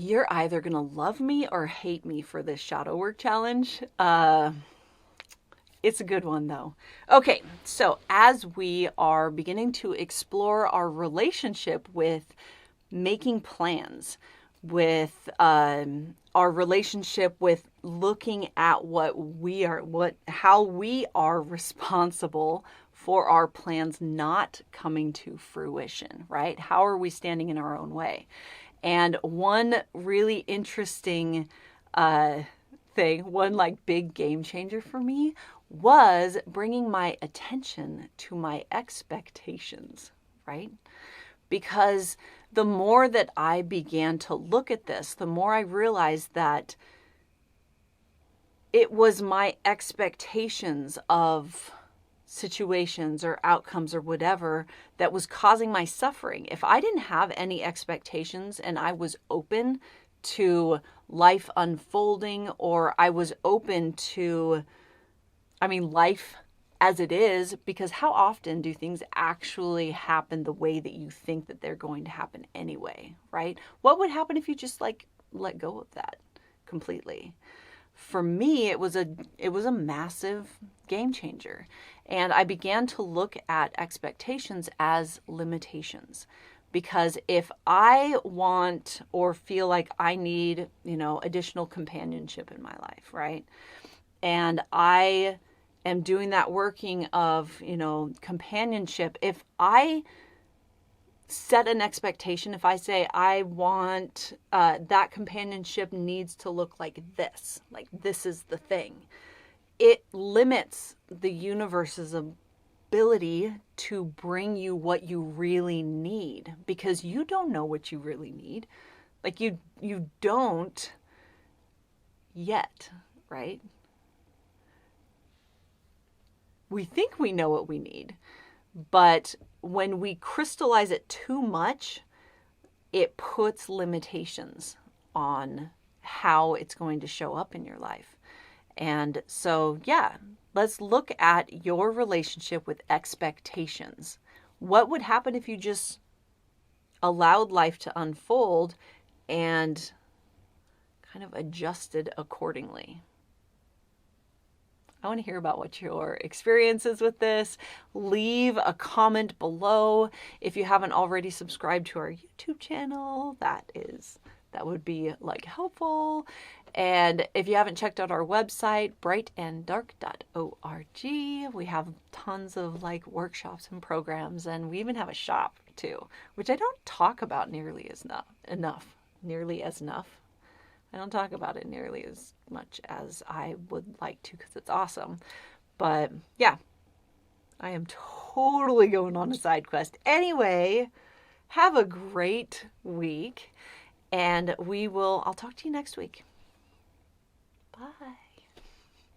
you're either going to love me or hate me for this shadow work challenge. It's a good one though. Okay, so as we are beginning to explore our relationship with making plans, with our relationship with looking at how we are responsible for our plans not coming to fruition, right? How are we standing in our own way? And one really interesting one like big game changer for me was bringing my attention to my expectations, right? Because the more that I began to look at this, the more I realized that it was my expectations of situations or outcomes or whatever that was causing my suffering. If I didn't have any expectations and I was open to life unfolding, or I was open to, life as it is, because how often do things actually happen the way that you think that they're going to happen anyway, right? What would happen if you just let go of that completely? For me, it was a massive game changer. And I began to look at expectations as limitations. Because if I want or feel like I need, additional companionship in my life, right? And I am doing that working of, companionship. If I set an expectation, if I say I want that companionship needs to look like this is the thing, it limits the universe's ability to bring you what you really need, because you don't know what you really need. Like you don't yet, right? We think we know what we need, but when we crystallize it too much, it puts limitations on how it's going to show up in your life. And so, let's look at your relationship with expectations. What would happen if you just allowed life to unfold and kind of adjusted accordingly? I want to hear about what your experience is with this. Leave a comment below. If you haven't already subscribed to our YouTube channel, that would be helpful. And if you haven't checked out our website, brightanddark.org, we have tons of workshops and programs, and we even have a shop too, which I don't talk about nearly as enough. I don't talk about it nearly as much as I would like to, because it's awesome. But yeah, I am totally going on a side quest. Anyway, have a great week, and I'll talk to you next week. Bye.